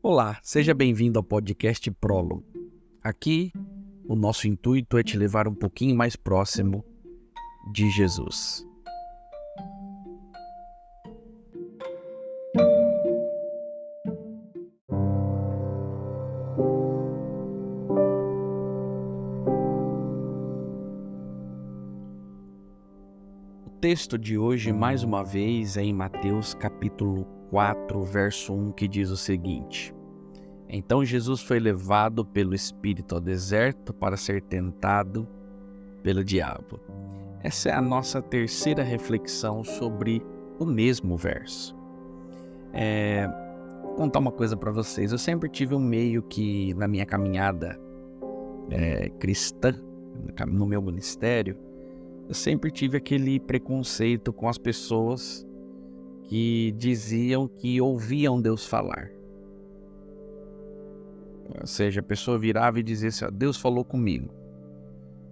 Olá, seja bem-vindo ao podcast Prólogo. Aqui, o nosso intuito é te levar um pouquinho mais próximo de Jesus. O texto de hoje, mais uma vez, é em Mateus capítulo 4, verso 1, que diz o seguinte: Então Jesus foi levado pelo Espírito ao deserto para ser tentado pelo diabo. Essa é a nossa terceira reflexão sobre o mesmo verso. Vou contar uma coisa para vocês. Eu sempre tive um meio que, na minha caminhada cristã, no meu ministério, eu sempre tive aquele preconceito com as pessoas que diziam que ouviam Deus falar. Ou seja, a pessoa virava e dizia assim: Deus falou comigo.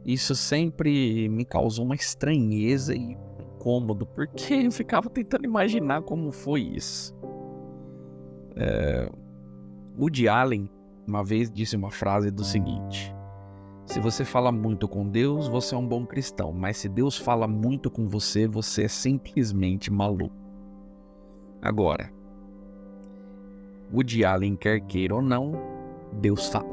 Isso sempre me causou uma estranheza e um incômodo, porque eu ficava tentando imaginar como foi isso. Woody Allen uma vez disse uma frase do seguinte: se você fala muito com Deus, você é um bom cristão, mas se Deus fala muito com você, você é simplesmente maluco. Agora, Woody Allen quer queira ou não, Deus fala.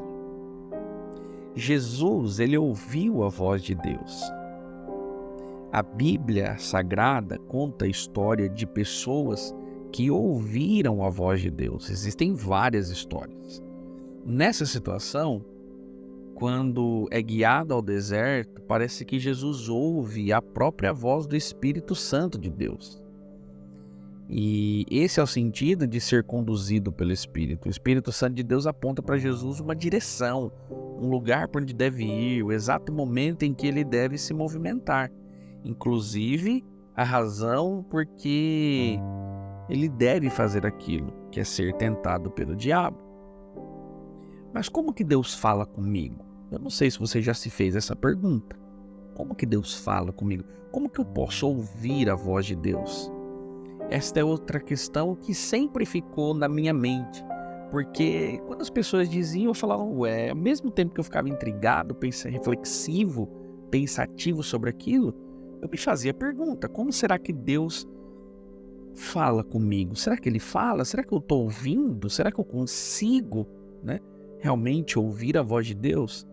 Jesus, ele ouviu a voz de Deus. A Bíblia Sagrada conta a história de pessoas que ouviram a voz de Deus. Existem várias histórias. Nessa situação, quando é guiado ao deserto, parece que Jesus ouve a própria voz do Espírito Santo de Deus. E esse é o sentido de ser conduzido pelo Espírito. O Espírito Santo de Deus aponta para Jesus uma direção, um lugar para onde deve ir, o exato momento em que ele deve se movimentar. Inclusive, a razão porque ele deve fazer aquilo, que é ser tentado pelo diabo. Mas como que Deus fala comigo? Eu não sei se você já se fez essa pergunta. Como que Deus fala comigo? Como que eu posso ouvir a voz de Deus? Esta é outra questão que sempre ficou na minha mente. Porque quando as pessoas diziam, eu falava, ao mesmo tempo que eu ficava intrigado, reflexivo, pensativo sobre aquilo, eu me fazia a pergunta: como será que Deus fala comigo? Será que Ele fala? Será que eu estou ouvindo? Será que eu consigo, realmente ouvir a voz de Deus?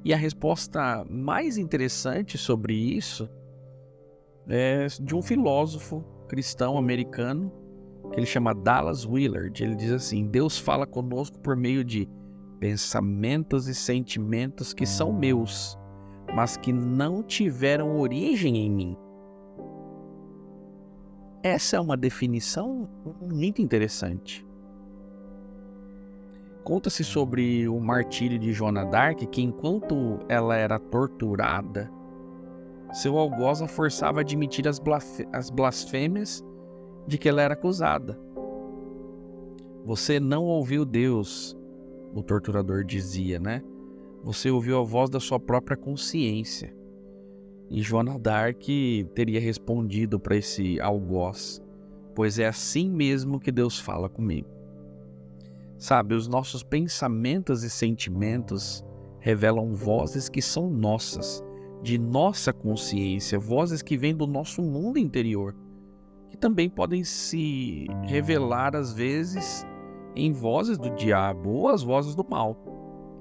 E a resposta mais interessante sobre isso é de um filósofo cristão americano, que ele chama Dallas Willard. Ele diz assim: Deus fala conosco por meio de pensamentos e sentimentos que são meus, mas que não tiveram origem em mim. Essa é uma definição muito interessante. Conta-se sobre o martírio de Joana d'Arc, que enquanto ela era torturada, seu algoz a forçava a admitir as blasfêmias de que ela era acusada. Você não ouviu Deus, o torturador dizia, Você ouviu a voz da sua própria consciência. E Joana d'Arc teria respondido para esse algoz: pois é assim mesmo que Deus fala comigo. Sabe, os nossos pensamentos e sentimentos revelam vozes que são nossas, de nossa consciência, vozes que vêm do nosso mundo interior, que também podem se revelar às vezes em vozes do diabo ou as vozes do mal,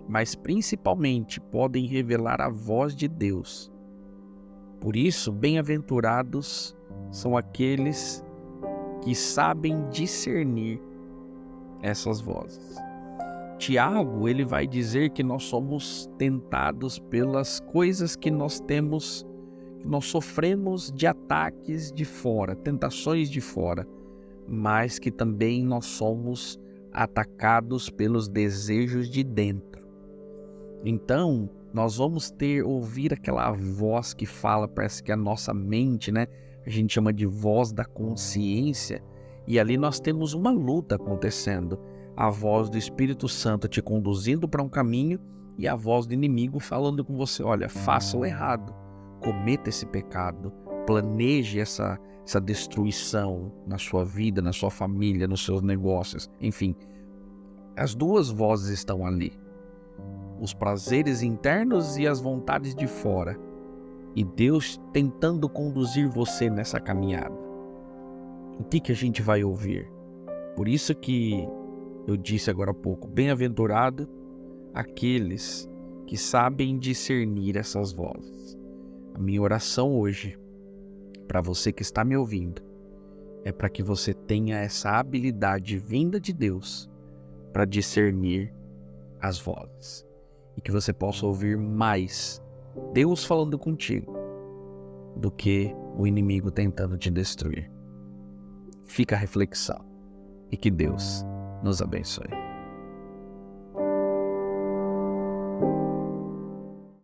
mas principalmente podem revelar a voz de Deus. Por isso, bem-aventurados são aqueles que sabem discernir essas vozes. Tiago, ele vai dizer que nós somos tentados pelas coisas que nós temos, que nós sofremos de ataques de fora, tentações de fora, mas que também nós somos atacados pelos desejos de dentro. Então, nós vamos ouvir aquela voz que fala, parece que a nossa mente, a gente chama de voz da consciência, e ali nós temos uma luta acontecendo. A voz do Espírito Santo te conduzindo para um caminho e a voz do inimigo falando com você: olha, faça o errado, cometa esse pecado, planeje essa destruição na sua vida, na sua família, nos seus negócios, enfim. As duas vozes estão ali. Os prazeres internos e as vontades de fora. E Deus tentando conduzir você nessa caminhada. O que a gente vai ouvir? Por isso que eu disse agora há pouco, bem-aventurado aqueles que sabem discernir essas vozes. A minha oração hoje, para você que está me ouvindo, é para que você tenha essa habilidade vinda de Deus para discernir as vozes. E que você possa ouvir mais Deus falando contigo do que o inimigo tentando te destruir. Fica a reflexão e que Deus nos abençoe.